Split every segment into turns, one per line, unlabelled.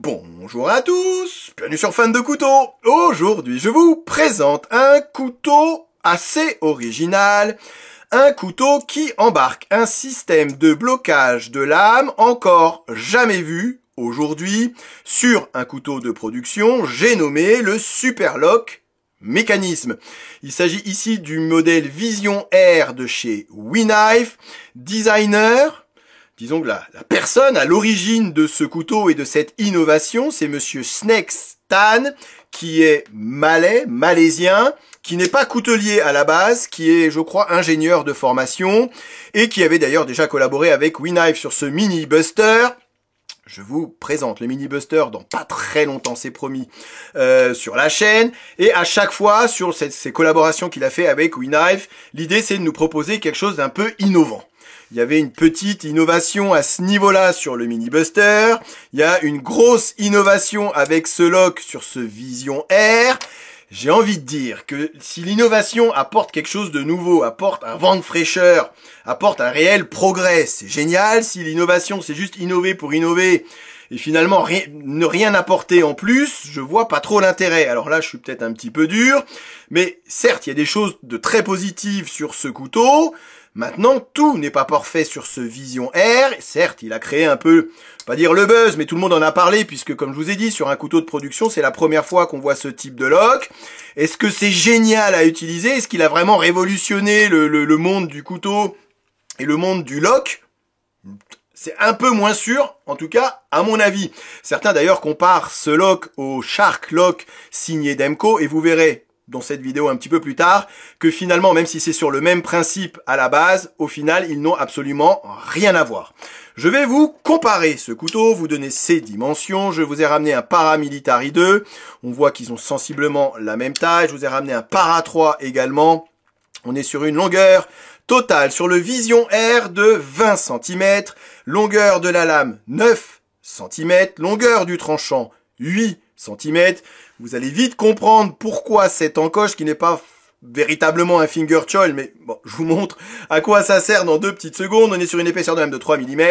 Bonjour à tous, bienvenue sur Fan de Couteaux. Aujourd'hui, je vous présente un couteau assez original, un couteau qui embarque un système de blocage de lame encore jamais vu aujourd'hui sur un couteau de production, j'ai nommé le Superlock Mécanisme. Il s'agit ici du modèle Vision R de chez WeKnife, designer. Disons que la personne à l'origine de ce couteau et de cette innovation, c'est monsieur Snakes Tan, qui est malaisien, qui n'est pas coutelier à la base, qui est, je crois, ingénieur de formation, et qui avait d'ailleurs déjà collaboré avec WeKnife sur ce Mini Buster. Je vous présente le Mini Buster dans pas très longtemps, c'est promis, sur la chaîne. Et à chaque fois, sur ces collaborations qu'il a fait avec WeKnife, l'idée c'est de nous proposer quelque chose d'un peu innovant. Il y avait une petite innovation à ce niveau-là sur le Mini Buster. Il y a une grosse innovation avec ce lock sur ce Vision R. J'ai envie de dire que si l'innovation apporte quelque chose de nouveau, apporte un vent de fraîcheur, apporte un réel progrès, c'est génial. Si l'innovation, c'est juste innover pour innover et finalement ne rien apporter en plus, je vois pas trop l'intérêt. Alors là, je suis peut-être un petit peu dur, mais certes, il y a des choses de très positives sur ce couteau. Maintenant, tout n'est pas parfait sur ce Vision R. Certes, il a créé un peu, pas dire le buzz, mais tout le monde en a parlé, puisque comme je vous ai dit, sur un couteau de production, c'est la première fois qu'on voit ce type de lock. Est-ce que c'est génial à utiliser? Est-ce qu'il a vraiment révolutionné le monde du couteau et le monde du lock? C'est un peu moins sûr, en tout cas, à mon avis. Certains d'ailleurs comparent ce lock au Shark Lock signé Demko, et vous verrez dans cette vidéo un petit peu plus tard, que finalement, même si c'est sur le même principe à la base, au final, ils n'ont absolument rien à voir. Je vais vous comparer ce couteau, vous donner ses dimensions. Je vous ai ramené un Paramilitary 2. On voit qu'ils ont sensiblement la même taille. Je vous ai ramené un Para 3 également. On est sur une longueur totale sur le Vision R de 20 cm. Longueur de la lame 9 cm. Longueur du tranchant 8 cm. Vous allez vite comprendre pourquoi cette encoche qui n'est pas véritablement un finger choil, mais bon, je vous montre à quoi ça sert dans 2 petites secondes. On est sur une épaisseur de lame de 3 mm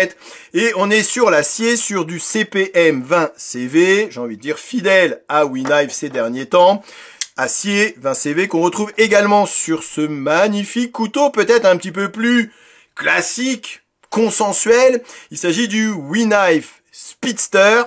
et on est sur l'acier sur du CPM 20 CV, j'ai envie de dire fidèle à WeKnife ces derniers temps. Acier 20 CV qu'on retrouve également sur ce magnifique couteau, peut-être un petit peu plus classique, consensuel. Il s'agit du WeKnife Speedster.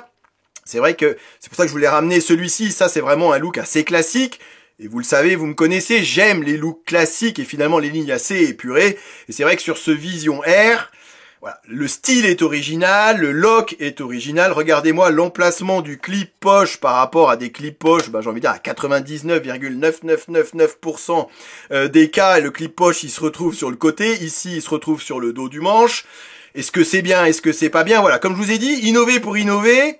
C'est vrai que c'est pour ça que je voulais ramener celui-ci. Ça, c'est vraiment un look assez classique. Et vous le savez, vous me connaissez, j'aime les looks classiques et finalement les lignes assez épurées. Et c'est vrai que sur ce Vision R, voilà, le style est original, le lock est original. Regardez-moi l'emplacement du clip poche par rapport à des clips poche, j'ai envie de dire à 99,9999% des cas. Le clip poche, il se retrouve sur le côté. Ici, il se retrouve sur le dos du manche. Est-ce que c'est bien? Est-ce que c'est pas bien? Voilà, comme je vous ai dit, innover pour innover.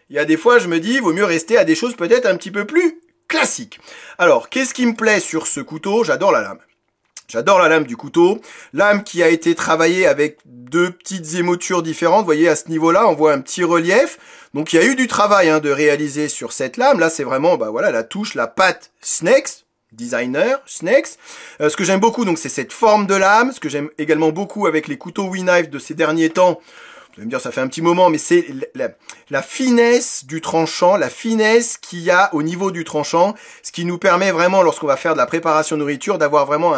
Il y a des fois, je me dis, il vaut mieux rester à des choses peut-être un petit peu plus classiques. Alors, qu'est-ce qui me plaît sur ce couteau? J'adore la lame. J'adore la lame du couteau. Lame qui a été travaillée avec 2 petites émotures différentes. Vous voyez, à ce niveau-là, on voit un petit relief. Donc, il y a eu du travail de réaliser sur cette lame. Là, c'est vraiment, voilà, la touche, la patte Snakes. Designer, Snakes. Ce que j'aime beaucoup, donc, c'est cette forme de lame. Ce que j'aime également beaucoup avec les couteaux WeKnife de ces derniers temps. Vous allez me dire, ça fait un petit moment, mais c'est la finesse du tranchant, la finesse qu'il y a au niveau du tranchant, ce qui nous permet vraiment, lorsqu'on va faire de la préparation nourriture, d'avoir vraiment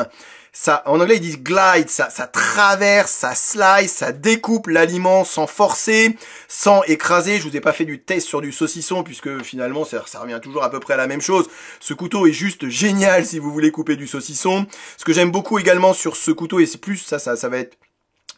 ça, en anglais ils disent glide, ça traverse, ça slice, ça découpe l'aliment sans forcer, sans écraser. Je vous ai pas fait du test sur du saucisson, puisque finalement ça revient toujours à peu près à la même chose. Ce couteau est juste génial si vous voulez couper du saucisson. Ce que j'aime beaucoup également sur ce couteau, et c'est plus, ça va être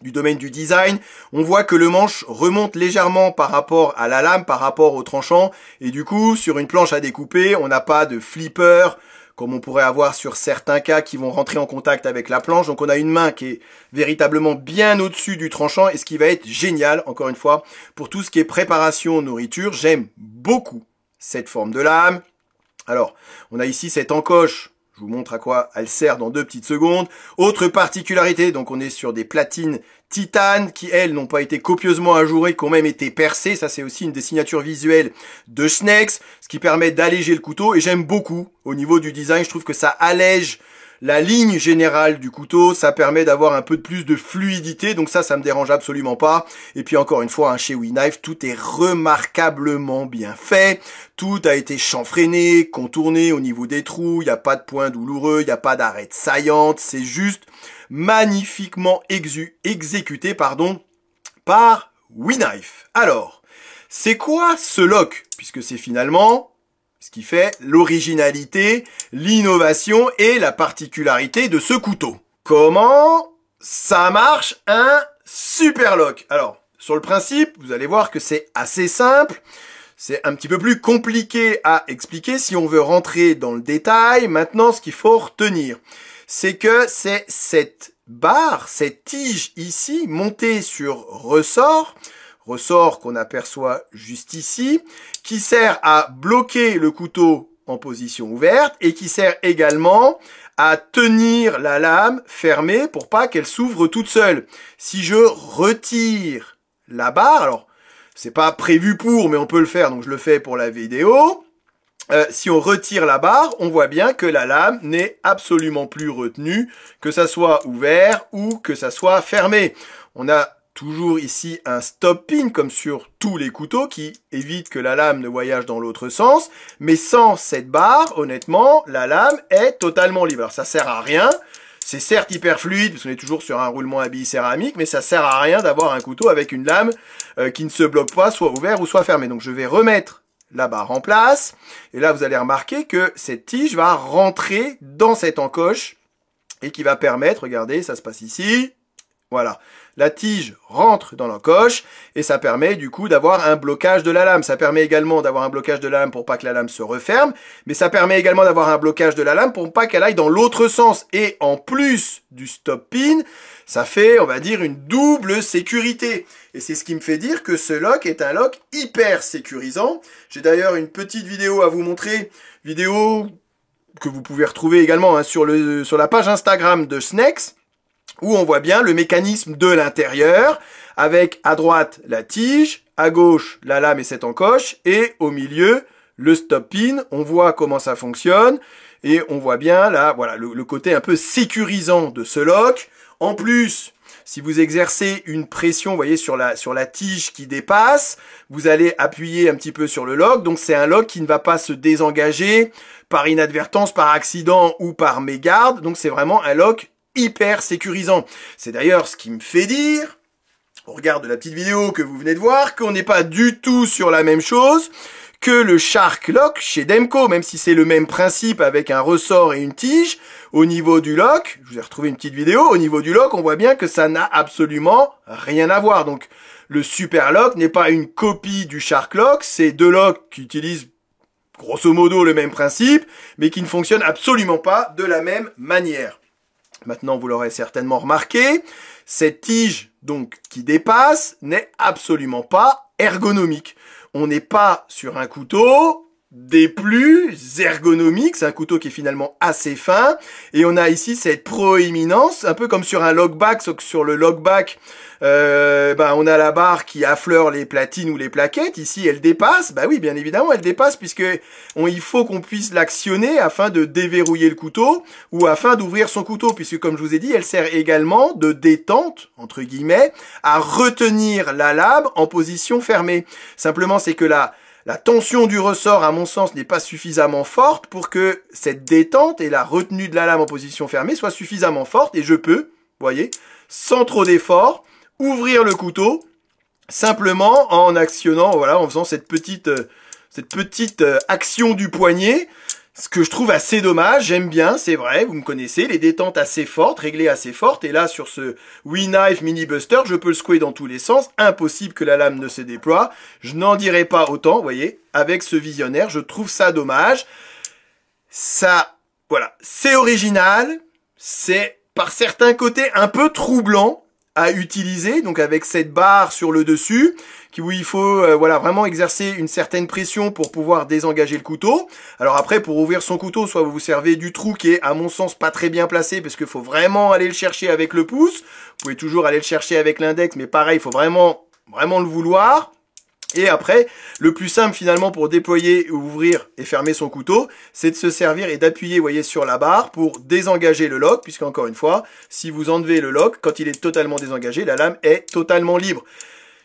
du domaine du design, on voit que le manche remonte légèrement par rapport à la lame, par rapport au tranchant, et du coup, sur une planche à découper, on n'a pas de flipper, comme on pourrait avoir sur certains cas qui vont rentrer en contact avec la planche. Donc on a une main qui est véritablement bien au-dessus du tranchant, et ce qui va être génial, encore une fois, pour tout ce qui est préparation nourriture. J'aime beaucoup cette forme de lame. Alors, on a ici cette encoche. Je vous montre à quoi elle sert dans 2 petites secondes. Autre particularité, donc on est sur des platines titane qui, elles, n'ont pas été copieusement ajourées, qui ont même été percées. Ça, c'est aussi une des signatures visuelles de Snakes, ce qui permet d'alléger le couteau. Et j'aime beaucoup, au niveau du design, je trouve que ça allège la ligne générale du couteau, ça permet d'avoir un peu plus de fluidité, donc ça me dérange absolument pas. Et puis encore une fois, hein, chez WeKnife, tout est remarquablement bien fait, tout a été chanfreiné, contourné au niveau des trous, il n'y a pas de points douloureux, il n'y a pas d'arête saillante, c'est juste magnifiquement exécuté par WeKnife. Alors, c'est quoi ce lock? Puisque c'est finalement ce qui fait l'originalité, l'innovation et la particularité de ce couteau. Comment ça marche un super lock? Alors, sur le principe, vous allez voir que c'est assez simple. C'est un petit peu plus compliqué à expliquer si on veut rentrer dans le détail. Maintenant, ce qu'il faut retenir, c'est que c'est cette barre, cette tige ici, montée sur ressort qu'on aperçoit juste ici, qui sert à bloquer le couteau en position ouverte et qui sert également à tenir la lame fermée pour pas qu'elle s'ouvre toute seule. Si je retire la barre, alors c'est pas prévu pour, mais on peut le faire, donc je le fais pour la vidéo. Si on retire la barre, on voit bien que la lame n'est absolument plus retenue, que ça soit ouvert ou que ça soit fermé. On a toujours ici un stop pin comme sur tous les couteaux qui évite que la lame ne voyage dans l'autre sens. Mais sans cette barre, honnêtement, la lame est totalement libre. Alors ça sert à rien. C'est certes hyper fluide parce qu'on est toujours sur un roulement à billes céramique, mais ça sert à rien d'avoir un couteau avec une lame qui ne se bloque pas, soit ouvert ou soit fermé. Donc je vais remettre la barre en place. Et là, vous allez remarquer que cette tige va rentrer dans cette encoche et qui va permettre, regardez, ça se passe ici. Voilà, la tige rentre dans l'encoche et ça permet du coup d'avoir un blocage de la lame. Ça permet également d'avoir un blocage de la lame pour pas que la lame se referme, mais ça permet également d'avoir un blocage de la lame pour pas qu'elle aille dans l'autre sens. Et en plus du stop pin, ça fait, on va dire, une double sécurité. Et c'est ce qui me fait dire que ce lock est un lock hyper sécurisant. J'ai d'ailleurs une petite vidéo à vous montrer, vidéo que vous pouvez retrouver également hein, sur la page Instagram de Snex, où on voit bien le mécanisme de l'intérieur, avec à droite la tige, à gauche la lame et cette encoche, et au milieu le stop pin. On voit comment ça fonctionne, et on voit bien là, voilà, le côté un peu sécurisant de ce lock. En plus, si vous exercez une pression, vous voyez, sur la tige qui dépasse, vous allez appuyer un petit peu sur le lock. Donc c'est un lock qui ne va pas se désengager par inadvertance, par accident ou par mégarde. Donc c'est vraiment un lock hyper sécurisant. C'est d'ailleurs ce qui me fait dire, au regard de la petite vidéo que vous venez de voir, qu'on n'est pas du tout sur la même chose que le Shark Lock chez Demco, même si c'est le même principe avec un ressort et une tige. Au niveau du lock, je vous ai retrouvé une petite vidéo, au niveau du lock, on voit bien que ça n'a absolument rien à voir. Donc le Super Lock n'est pas une copie du Shark Lock, c'est deux locks qui utilisent grosso modo le même principe, mais qui ne fonctionnent absolument pas de la même manière. Maintenant, vous l'aurez certainement remarqué, cette tige donc qui dépasse n'est absolument pas ergonomique. On n'est pas sur un couteau des plus ergonomiques, c'est un couteau qui est finalement assez fin, et on a ici cette proéminence, un peu comme sur un lockback, sauf que sur le lockback, on a la barre qui affleure les platines ou les plaquettes, ici elle dépasse, bah oui, bien évidemment elle dépasse, puisque il faut qu'on puisse l'actionner afin de déverrouiller le couteau, ou afin d'ouvrir son couteau, puisque comme je vous ai dit, elle sert également de détente, entre guillemets, à retenir la lame en position fermée. Simplement, c'est que la tension du ressort, à mon sens, n'est pas suffisamment forte pour que cette détente et la retenue de la lame en position fermée soient suffisamment fortes. Et je peux, vous voyez, sans trop d'effort, ouvrir le couteau simplement en actionnant, voilà, en faisant cette petite action du poignet. Ce que je trouve assez dommage, j'aime bien, c'est vrai, vous me connaissez, les détentes assez fortes, réglées assez fortes, et là, sur ce WeKnife Mini Buster, je peux le secouer dans tous les sens, impossible que la lame ne se déploie, je n'en dirai pas autant, vous voyez, avec ce visionnaire, je trouve ça dommage. Ça, voilà, c'est original, c'est par certains côtés un peu troublant à utiliser, donc avec cette barre sur le dessus, où il faut voilà, vraiment exercer une certaine pression pour pouvoir désengager le couteau. Alors après, pour ouvrir son couteau, soit vous vous servez du trou qui est, à mon sens, pas très bien placé, parce qu'il faut vraiment aller le chercher avec le pouce. Vous pouvez toujours aller le chercher avec l'index, mais pareil, il faut vraiment le vouloir. Et après, le plus simple finalement pour déployer, ouvrir et fermer son couteau, c'est de se servir et d'appuyer, vous voyez, sur la barre pour désengager le lock, puisque encore une fois, si vous enlevez le lock, quand il est totalement désengagé, la lame est totalement libre.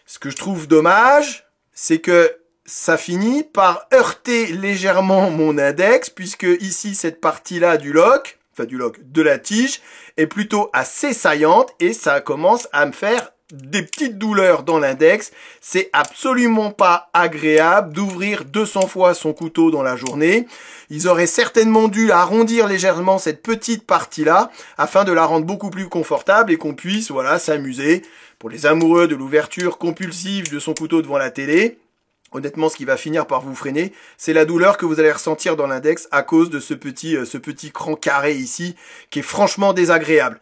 Ce que je trouve dommage, c'est que ça finit par heurter légèrement mon index, puisque ici, cette partie-là du lock, de la tige, est plutôt assez saillante, et ça commence à me faire des petites douleurs dans l'index. C'est absolument pas agréable d'ouvrir 200 fois son couteau dans la journée. Ils auraient certainement dû arrondir légèrement cette petite partie-là afin de la rendre beaucoup plus confortable et qu'on puisse, voilà, s'amuser. Pour les amoureux de l'ouverture compulsive de son couteau devant la télé, honnêtement, ce qui va finir par vous freiner, c'est la douleur que vous allez ressentir dans l'index à cause de ce petit cran carré ici, qui est franchement désagréable.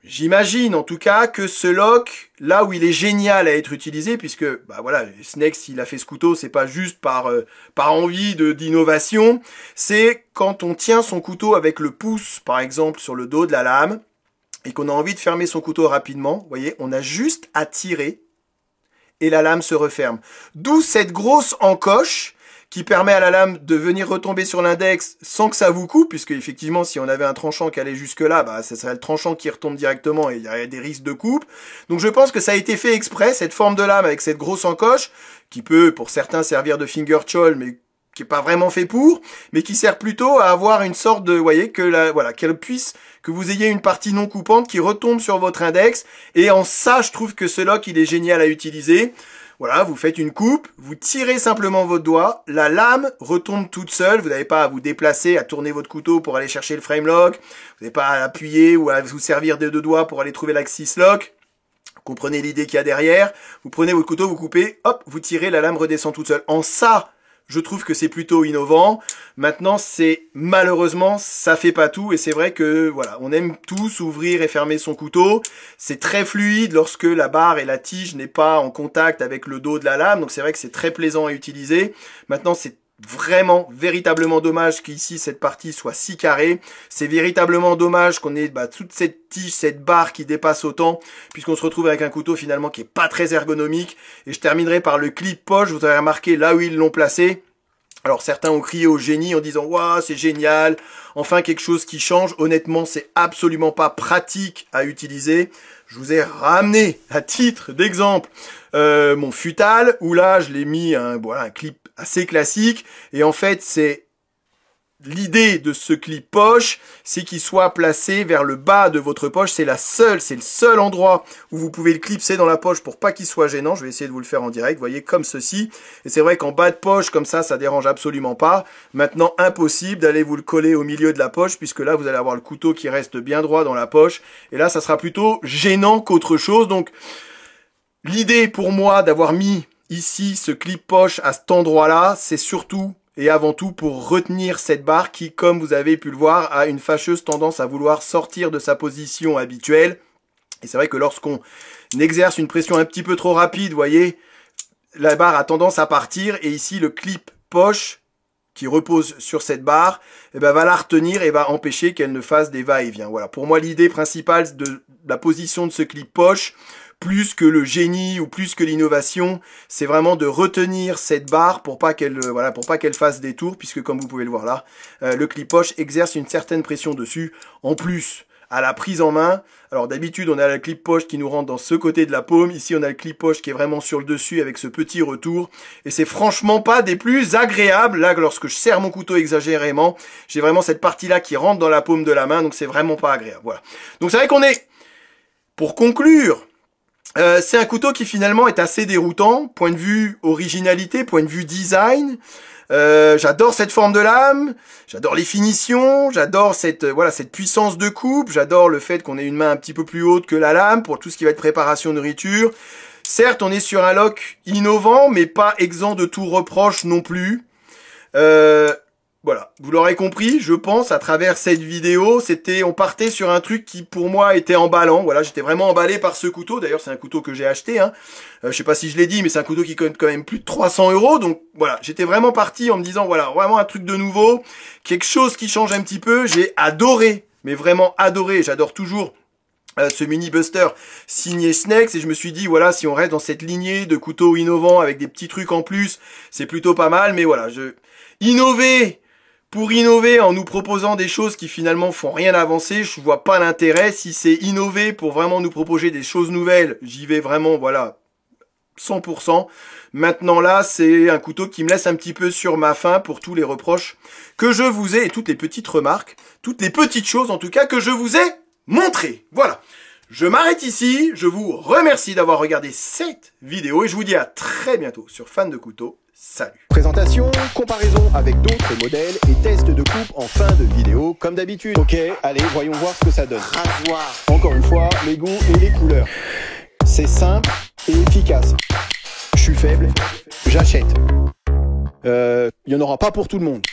J'imagine en tout cas que ce lock, là où il est génial à être utilisé, puisque bah voilà, Snake s'il a fait ce couteau, c'est pas juste par envie d'innovation, c'est quand on tient son couteau avec le pouce, par exemple, sur le dos de la lame, et qu'on a envie de fermer son couteau rapidement, vous voyez, on a juste à tirer et la lame se referme. D'où cette grosse encoche qui permet à la lame de venir retomber sur l'index sans que ça vous coupe, puisque effectivement, si on avait un tranchant qui allait jusque-là, bah, ça serait le tranchant qui retombe directement et il y a des risques de coupe. Donc je pense que ça a été fait exprès, cette forme de lame avec cette grosse encoche, qui peut pour certains servir de finger choil, mais qui est pas vraiment fait pour, mais qui sert plutôt à avoir une sorte de, vous voyez, que vous ayez une partie non coupante qui retombe sur votre index, et en ça, je trouve que ce lock, il est génial à utiliser. Voilà, vous faites une coupe, vous tirez simplement votre doigt, la lame retombe toute seule, vous n'avez pas à vous déplacer, à tourner votre couteau pour aller chercher le frame lock, vous n'avez pas à appuyer ou à vous servir des deux doigts pour aller trouver l'axis lock. Vous comprenez l'idée qu'il y a derrière, vous prenez votre couteau, vous coupez, hop, vous tirez, la lame redescend toute seule. En ça, je trouve que c'est plutôt innovant. Maintenant, malheureusement, ça fait pas tout. Et c'est vrai que, voilà, on aime tous ouvrir et fermer son couteau. C'est très fluide lorsque la barre et la tige n'est pas en contact avec le dos de la lame. Donc c'est vrai que c'est très plaisant à utiliser. Maintenant, c'est vraiment, véritablement dommage qu'ici, cette partie soit si carrée. C'est véritablement dommage qu'on ait toute cette tige, cette barre qui dépasse autant, puisqu'on se retrouve avec un couteau finalement qui est pas très ergonomique. Et je terminerai par le clip poche. Vous avez remarqué là où ils l'ont placé. Alors certains ont crié au génie en disant « Waouh, c'est génial, enfin quelque chose qui change ». Honnêtement, c'est absolument pas pratique à utiliser. Je vous ai ramené, à titre d'exemple, mon futal, où là, je l'ai mis un clip assez classique. Et en fait, c'est l'idée de ce clip poche, c'est qu'il soit placé vers le bas de votre poche. C'est le seul endroit où vous pouvez le clipser dans la poche pour pas qu'il soit gênant. Je vais essayer de vous le faire en direct, vous voyez, comme ceci. Et c'est vrai qu'en bas de poche, comme ça dérange absolument pas. Maintenant, impossible d'aller vous le coller au milieu de la poche, puisque là, vous allez avoir le couteau qui reste bien droit dans la poche. Et là, ça sera plutôt gênant qu'autre chose. Donc, l'idée pour moi d'avoir mis ici ce clip poche à cet endroit-là, c'est surtout et avant tout pour retenir cette barre qui, comme vous avez pu le voir, a une fâcheuse tendance à vouloir sortir de sa position habituelle. Et c'est vrai que lorsqu'on exerce une pression un petit peu trop rapide, vous voyez, la barre a tendance à partir. Et ici, le clip poche qui repose sur cette barre, va la retenir et va empêcher qu'elle ne fasse des va-et-vient. Voilà, pour moi, l'idée principale de la position de ce clip poche, plus que le génie ou plus que l'innovation, c'est vraiment de retenir cette barre pour pas qu'elle fasse des tours, puisque comme vous pouvez le voir là, le clip poche exerce une certaine pression dessus. En plus, à la prise en main, alors d'habitude on a le clip poche qui nous rentre dans ce côté de la paume, ici on a le clip poche qui est vraiment sur le dessus avec ce petit retour, et c'est franchement pas des plus agréables. Là, lorsque je serre mon couteau exagérément, j'ai vraiment cette partie là qui rentre dans la paume de la main, donc c'est vraiment pas agréable. Voilà. Donc c'est vrai qu'on est, pour conclure, c'est un couteau qui finalement est assez déroutant, point de vue originalité, point de vue design. J'adore cette forme de lame, j'adore les finitions, j'adore cette puissance de coupe, j'adore le fait qu'on ait une main un petit peu plus haute que la lame pour tout ce qui va être préparation nourriture. Certes, on est sur un lock innovant, mais pas exempt de tout reproche non plus. Voilà, vous l'aurez compris, je pense, à travers cette vidéo, on partait sur un truc qui, pour moi, était emballant. Voilà, j'étais vraiment emballé par ce couteau. D'ailleurs, c'est un couteau que j'ai acheté, hein. Je sais pas si je l'ai dit, mais c'est un couteau qui coûte quand même plus de 300 €. Donc, voilà, j'étais vraiment parti en me disant, voilà, vraiment un truc de nouveau, quelque chose qui change un petit peu. J'ai adoré, mais vraiment adoré. J'adore toujours ce mini buster signé Snex, et je me suis dit voilà, si on reste dans cette lignée de couteaux innovants avec des petits trucs en plus, c'est plutôt pas mal. Mais voilà, innover pour innover en nous proposant des choses qui finalement font rien avancer, je vois pas l'intérêt. Si c'est innover pour vraiment nous proposer des choses nouvelles, j'y vais vraiment, voilà, 100%. Maintenant là, c'est un couteau qui me laisse un petit peu sur ma faim pour tous les reproches que je vous ai, et toutes les petites remarques, toutes les petites choses en tout cas que je vous ai montrées. Voilà. Je m'arrête ici, je vous remercie d'avoir regardé cette vidéo et je vous dis à très bientôt sur Fan de Couteaux. Salut.
Présentation, comparaison avec d'autres modèles et test de coupe en fin de vidéo comme d'habitude. Ok, allez, voyons voir ce que ça donne.
Rasoir.
Encore une fois, les goûts et les couleurs. C'est simple et efficace. Je suis faible, j'achète. Il n'y en aura pas pour tout le monde.